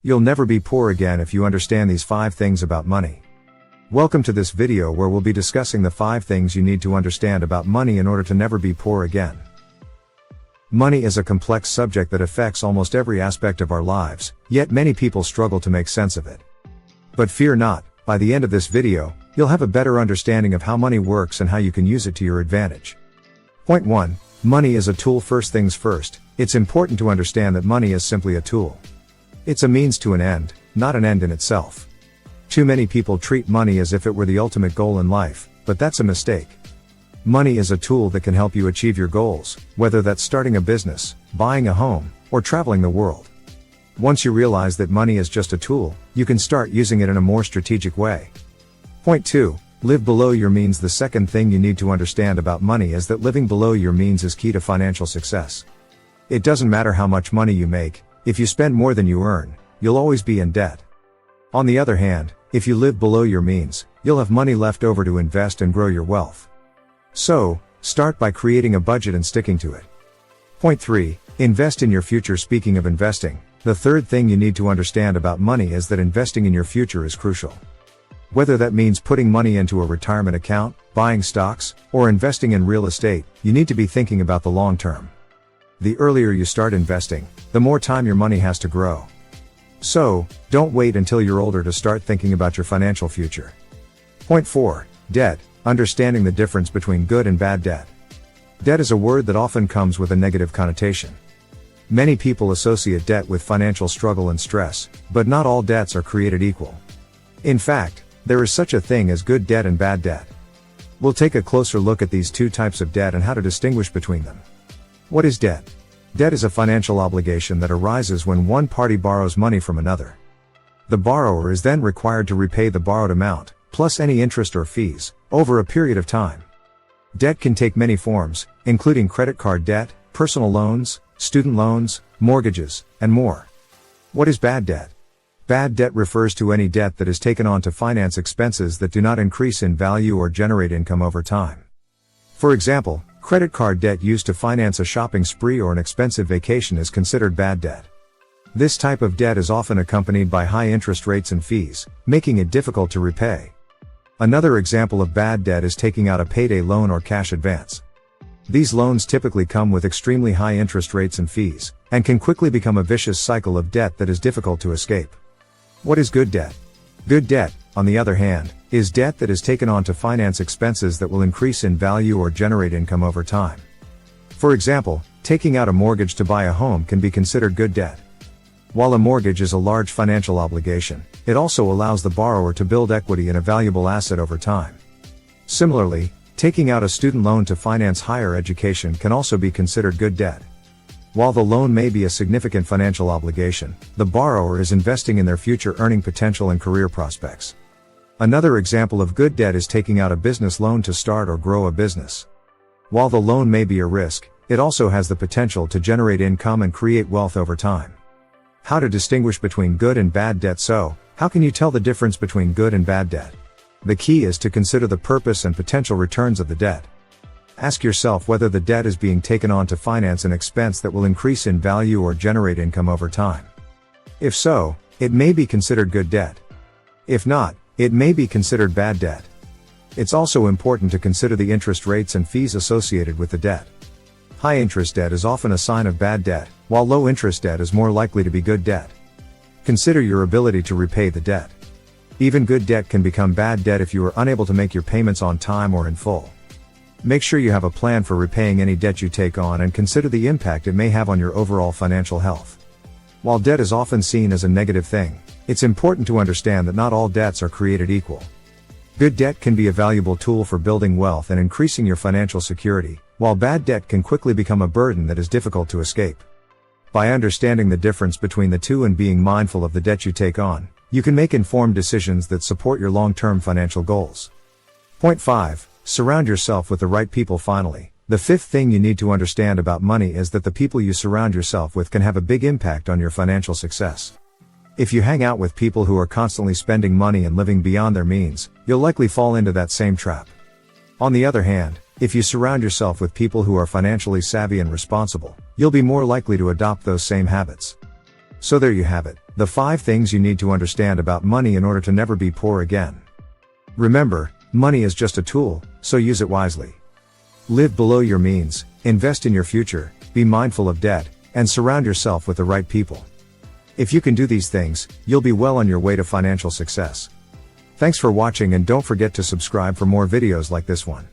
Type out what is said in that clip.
You'll never be poor again if you understand these 5 things about money. Welcome to this video where we'll be discussing the 5 things you need to understand about money in order to never be poor again. Money is a complex subject that affects almost every aspect of our lives, yet many people struggle to make sense of it. But fear not, by the end of this video, you'll have a better understanding of how money works and how you can use it to your advantage. Point 1. Money is a tool. First things first, it's important to understand that money is simply a tool. It's a means to an end, not an end in itself. Too many people treat money as if it were the ultimate goal in life, but that's a mistake. Money is a tool that can help you achieve your goals, whether that's starting a business, buying a home, or traveling the world. Once you realize that money is just a tool, you can start using it in a more strategic way. Point 2. Live below your means. The second thing you need to understand about money is that living below your means is key to financial success. It doesn't matter how much money you make, if you spend more than you earn, you'll always be in debt. On the other hand, if you live below your means, you'll have money left over to invest and grow your wealth. So, start by creating a budget and sticking to it. Point 3. Invest in your future. Speaking of investing, the third thing you need to understand about money is that investing in your future is crucial. Whether that means putting money into a retirement account, buying stocks, or investing in real estate, you need to be thinking about the long term. The earlier you start investing, the more time your money has to grow. So, don't wait until you're older to start thinking about your financial future. Point 4. Debt. Understanding the difference between good and bad debt. Debt is a word that often comes with a negative connotation. Many people associate debt with financial struggle and stress, but not all debts are created equal. In fact, there is such a thing as good debt and bad debt. We'll take a closer look at these 2 types of debt and how to distinguish between them. What is debt? Debt is a financial obligation that arises when one party borrows money from another. The borrower is then required to repay the borrowed amount, plus any interest or fees, over a period of time. Debt can take many forms, including credit card debt, personal loans, student loans, mortgages, and more. What is bad debt? Bad debt refers to any debt that is taken on to finance expenses that do not increase in value or generate income over time. For example, credit card debt used to finance a shopping spree or an expensive vacation is considered bad debt. This type of debt is often accompanied by high interest rates and fees, making it difficult to repay. Another example of bad debt is taking out a payday loan or cash advance. These loans typically come with extremely high interest rates and fees, and can quickly become a vicious cycle of debt that is difficult to escape. What is good debt? Good debt, on the other hand, is debt that is taken on to finance expenses that will increase in value or generate income over time. For example, taking out a mortgage to buy a home can be considered good debt. While a mortgage is a large financial obligation, it also allows the borrower to build equity in a valuable asset over time. Similarly, taking out a student loan to finance higher education can also be considered good debt. While the loan may be a significant financial obligation, the borrower is investing in their future earning potential and career prospects. Another example of good debt is taking out a business loan to start or grow a business. While the loan may be a risk, it also has the potential to generate income and create wealth over time. How to distinguish between good and bad debt? So, how can you tell the difference between good and bad debt? The key is to consider the purpose and potential returns of the debt. Ask yourself whether the debt is being taken on to finance an expense that will increase in value or generate income over time. If so, it may be considered good debt. If not, it may be considered bad debt. It's also important to consider the interest rates and fees associated with the debt. High interest debt is often a sign of bad debt, while low interest debt is more likely to be good debt. Consider your ability to repay the debt. Even good debt can become bad debt if you are unable to make your payments on time or in full. Make sure you have a plan for repaying any debt you take on and consider the impact it may have on your overall financial health. While debt is often seen as a negative thing, it's important to understand that not all debts are created equal. Good debt can be a valuable tool for building wealth and increasing your financial security, while bad debt can quickly become a burden that is difficult to escape. By understanding the difference between the 2 and being mindful of the debt you take on, you can make informed decisions that support your long-term financial goals. Point 5. Surround yourself with the right people. Finally, the 5th thing you need to understand about money is that the people you surround yourself with can have a big impact on your financial success. If you hang out with people who are constantly spending money and living beyond their means, you'll likely fall into that same trap. On the other hand, if you surround yourself with people who are financially savvy and responsible, you'll be more likely to adopt those same habits. So there you have it, the 5 things you need to understand about money in order to never be poor again. Remember, money is just a tool, so use it wisely. Live below your means, invest in your future, be mindful of debt, and surround yourself with the right people. If you can do these things, you'll be well on your way to financial success. Thanks for watching, and don't forget to subscribe for more videos like this one.